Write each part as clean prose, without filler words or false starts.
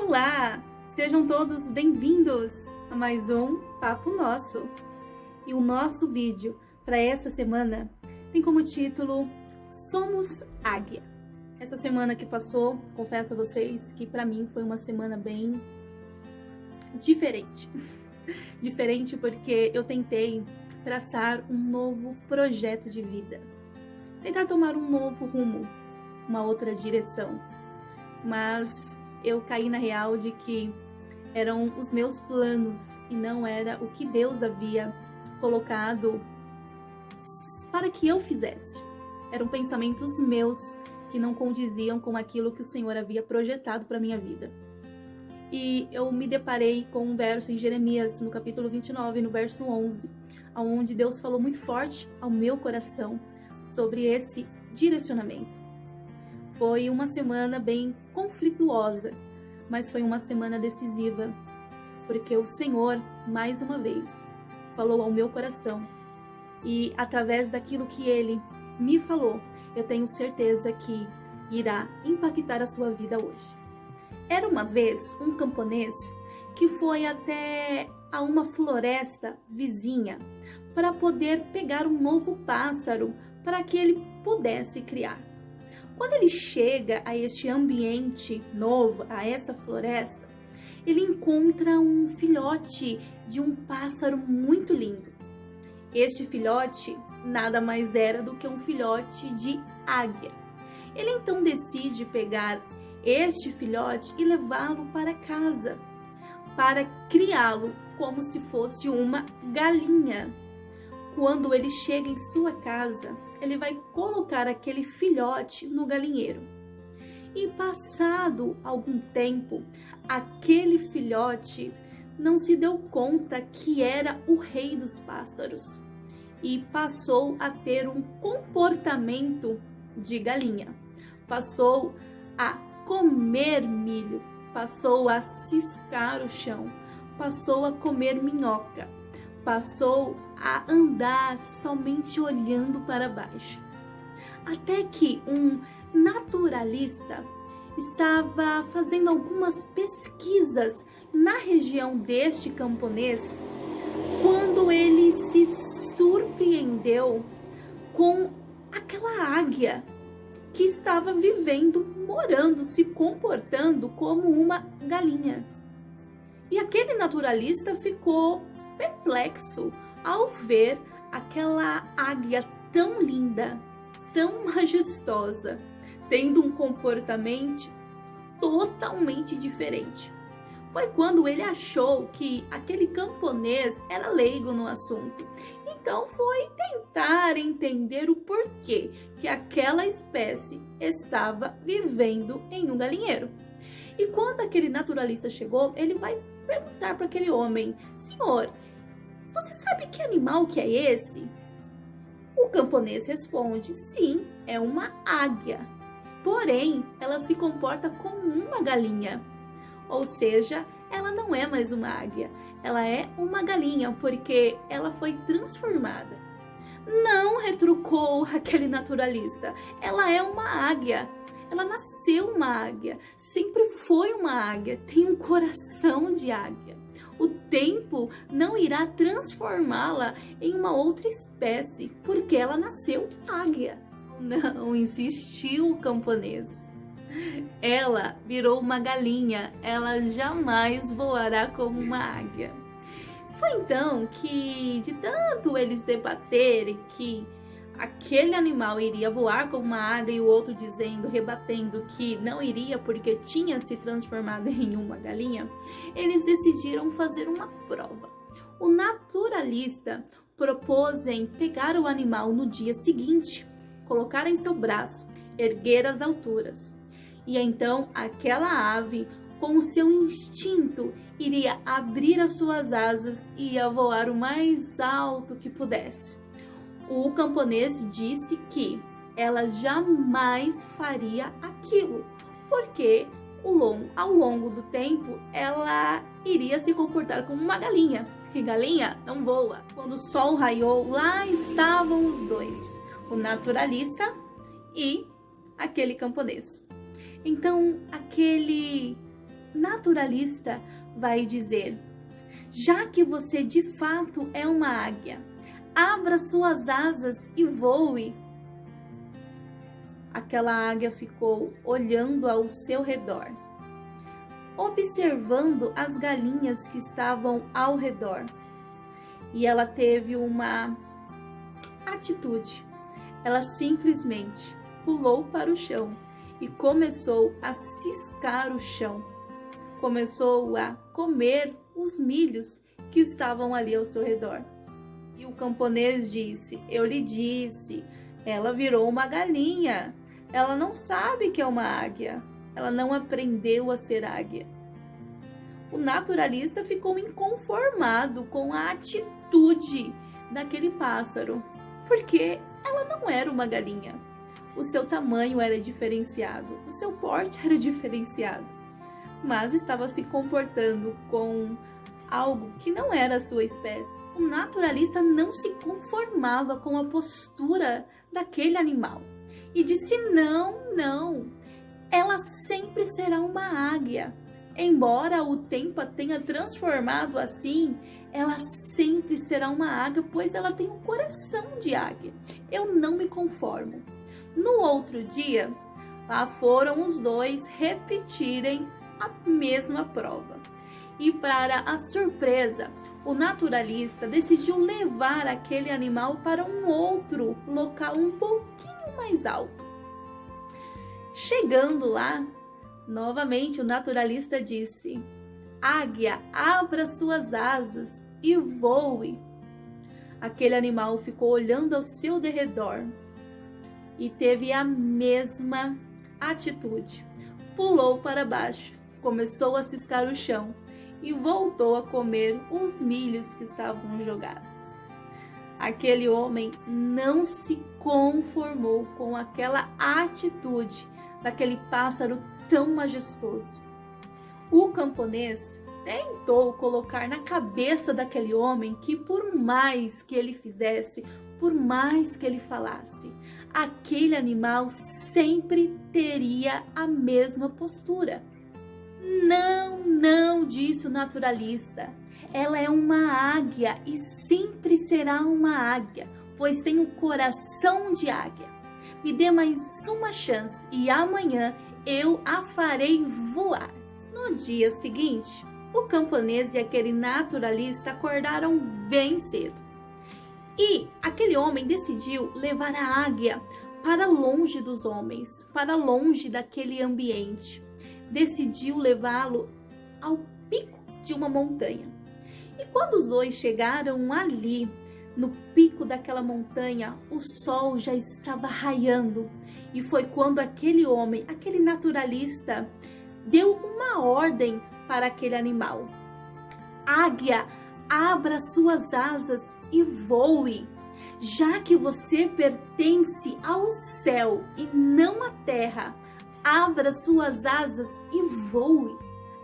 Olá! Sejam todos bem-vindos a mais um Papo Nosso. E o nosso vídeo para essa semana tem como título Somos Águia. Essa semana que passou, confesso a vocês que para mim foi uma semana bem diferente. Diferente porque eu tentei traçar um novo projeto de vida. Tentar tomar um novo rumo, uma outra direção. Mas eu caí na real de que eram os meus planos e não era o que Deus havia colocado para que eu fizesse. Eram pensamentos meus que não condiziam com aquilo que o Senhor havia projetado para minha vida. E eu me deparei com um verso em Jeremias, no capítulo 29, no verso 11, onde Deus falou muito forte ao meu coração sobre esse direcionamento. Foi uma semana bem conflituosa, mas foi uma semana decisiva, porque o Senhor, mais uma vez, falou ao meu coração. E através daquilo que Ele me falou, eu tenho certeza que irá impactar a sua vida hoje. Era uma vez um camponês que foi até a uma floresta vizinha para poder pegar um novo pássaro para que ele pudesse criar. Quando ele chega a este ambiente novo, a esta floresta, ele encontra um filhote de um pássaro muito lindo. Este filhote nada mais era do que um filhote de águia. Ele então decide pegar este filhote e levá-lo para casa, para criá-lo como se fosse uma galinha. Quando ele chega em sua casa, ele vai colocar aquele filhote no galinheiro. E passado algum tempo, aquele filhote não se deu conta que era o rei dos pássaros e passou a ter um comportamento de galinha. Passou a comer milho, passou a ciscar o chão, passou a comer minhoca, passou a andar somente olhando para baixo. Até que um naturalista estava fazendo algumas pesquisas na região deste camponês, quando ele se surpreendeu com aquela águia que estava vivendo, morando, se comportando como uma galinha. E aquele naturalista ficou perplexo ao ver aquela águia tão linda, tão majestosa, tendo um comportamento totalmente diferente. Foi quando ele achou que aquele camponês era leigo no assunto. Então foi tentar entender o porquê que aquela espécie estava vivendo em um galinheiro. E quando aquele naturalista chegou, ele vai perguntar para aquele homem: Senhor, você sabe que animal que é esse? O camponês responde: sim, é uma águia. Porém, ela se comporta como uma galinha. Ou seja, ela não é mais uma águia, ela é uma galinha, porque ela foi transformada. Não, retrucou aquele naturalista, ela é uma águia. Ela nasceu uma águia, sempre foi uma águia, tem um coração de águia. O tempo não irá transformá-la em uma outra espécie, porque ela nasceu águia. Não, insistiu o camponês. Ela virou uma galinha, ela jamais voará como uma águia. Foi então que, de tanto eles debaterem que aquele animal iria voar como uma águia e o outro dizendo, rebatendo que não iria porque tinha se transformado em uma galinha, eles decidiram fazer uma prova. O naturalista propôs em pegar o animal no dia seguinte, colocar em seu braço, erguer as alturas. E então aquela ave, com o seu instinto, iria abrir as suas asas e ia voar o mais alto que pudesse. O camponês disse que ela jamais faria aquilo, porque ao longo do tempo ela iria se comportar como uma galinha. E galinha não voa. Quando o sol raiou, lá estavam os dois, o naturalista e aquele camponês. Então aquele naturalista vai dizer: já que você de fato é uma águia, abra suas asas e voe. Aquela águia ficou olhando ao seu redor, observando as galinhas que estavam ao redor. E ela teve uma atitude. Ela simplesmente pulou para o chão e começou a ciscar o chão. Começou a comer os milhos que estavam ali ao seu redor. E o camponês disse: eu lhe disse, ela virou uma galinha. Ela não sabe que é uma águia. Ela não aprendeu a ser águia. O naturalista ficou inconformado com a atitude daquele pássaro, porque ela não era uma galinha. O seu tamanho era diferenciado, o seu porte era diferenciado, mas estava se comportando com algo que não era a sua espécie. O naturalista não se conformava com a postura daquele animal e disse: não, ela sempre será uma águia. Embora o tempo a tenha transformado assim, ela sempre será uma águia, pois ela tem um coração de águia. Eu não me conformo. No outro dia, lá foram os dois repetirem a mesma prova. E para a surpresa, o naturalista decidiu levar aquele animal para um outro local um pouquinho mais alto. Chegando lá, novamente o naturalista disse: águia, abra suas asas e voe. Aquele animal ficou olhando ao seu derredor e teve a mesma atitude. Pulou para baixo, começou a ciscar o chão e voltou a comer os milhos que estavam jogados. Aquele homem não se conformou com aquela atitude daquele pássaro tão majestoso. O camponês tentou colocar na cabeça daquele homem que por mais que ele fizesse, por mais que ele falasse, aquele animal sempre teria a mesma postura. Não, disse o naturalista. Ela é uma águia e sempre será uma águia, pois tem um coração de águia. Me dê mais uma chance e amanhã eu a farei voar. No dia seguinte, o camponês e aquele naturalista acordaram bem cedo. E aquele homem decidiu levar a águia para longe dos homens, para longe daquele ambiente. Decidiu levá-lo ao pico de uma montanha. E quando os dois chegaram ali, no pico daquela montanha, o sol já estava raiando. E foi quando aquele homem, aquele naturalista, deu uma ordem para aquele animal: águia, abra suas asas e voe. Já que você pertence ao céu e não à terra, abra suas asas e voe.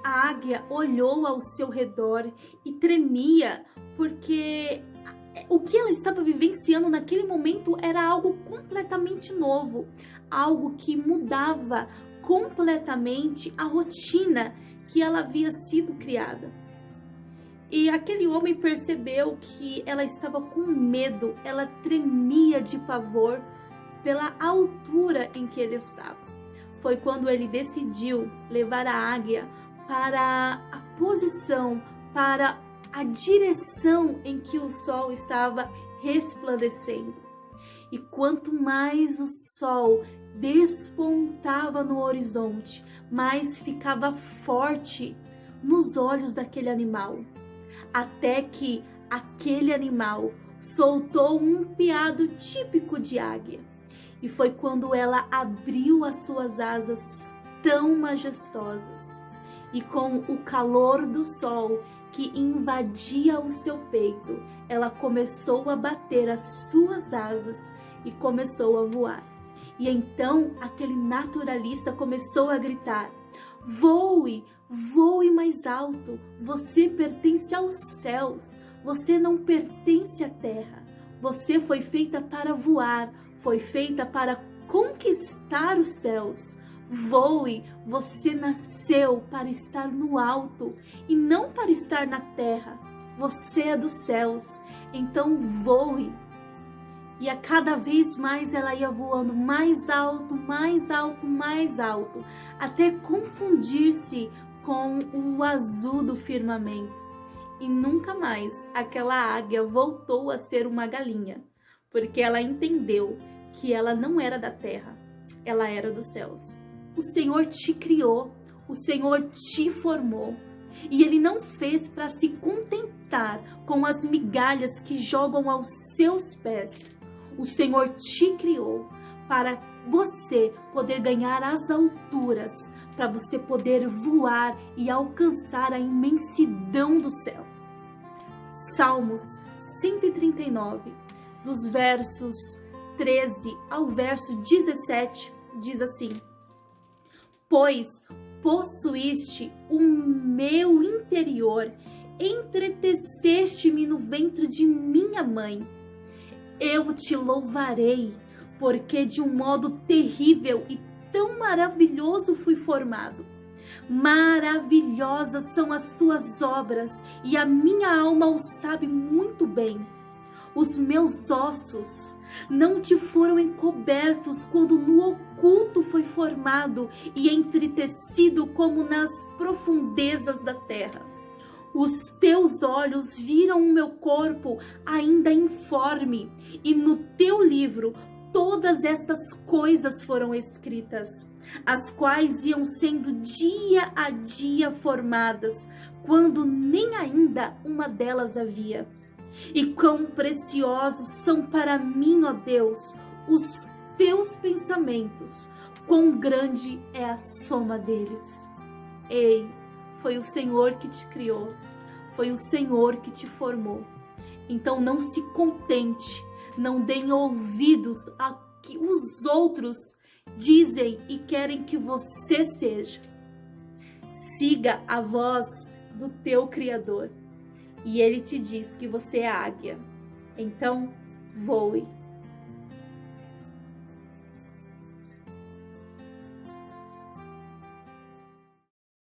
A águia olhou ao seu redor e tremia, porque o que ela estava vivenciando naquele momento era algo completamente novo, algo que mudava completamente a rotina que ela havia sido criada. E aquele homem percebeu que ela estava com medo, ela tremia de pavor pela altura em que ele estava. Foi quando ele decidiu levar a águia para a posição, para a direção em que o sol estava resplandecendo. E quanto mais o sol despontava no horizonte, mais ficava forte nos olhos daquele animal, até que aquele animal soltou um piado típico de águia. E foi quando ela abriu as suas asas tão majestosas e com o calor do sol que invadia o seu peito, ela começou a bater as suas asas e começou a voar. E então aquele naturalista começou a gritar: voe, voe mais alto, você pertence aos céus, você não pertence à terra. Você foi feita para voar, foi feita para conquistar os céus. Voe, você nasceu para estar no alto e não para estar na terra. Você é dos céus, então voe. E a cada vez mais ela ia voando mais alto, mais alto, mais alto, até confundir-se com o azul do firmamento. E nunca mais aquela águia voltou a ser uma galinha, porque ela entendeu que ela não era da terra, ela era dos céus. O Senhor te criou, o Senhor te formou, e Ele não fez para se contentar com as migalhas que jogam aos seus pés. O Senhor te criou para você poder ganhar as alturas, para você poder voar e alcançar a imensidão do céu. Salmos 139, dos versos 13 ao verso 17, diz assim: Pois possuíste o meu interior, entreteceste-me no ventre de minha mãe. Eu te louvarei, porque de um modo terrível e tão maravilhoso fui formado. Maravilhosas são as tuas obras, e a minha alma o sabe muito bem. Os meus ossos não te foram encobertos quando no oculto foi formado e entretecido como nas profundezas da terra. Os teus olhos viram o meu corpo ainda informe, e no teu livro todas estas coisas foram escritas, as quais iam sendo dia a dia formadas, quando nem ainda uma delas havia. E quão preciosos são para mim, ó Deus, os teus pensamentos, quão grande é a soma deles. Ei, foi o Senhor que te criou, foi o Senhor que te formou. Então não se contente, não deem ouvidos a que os outros dizem e querem que você seja. Siga a voz do teu Criador, e Ele te diz que você é águia. Então voe.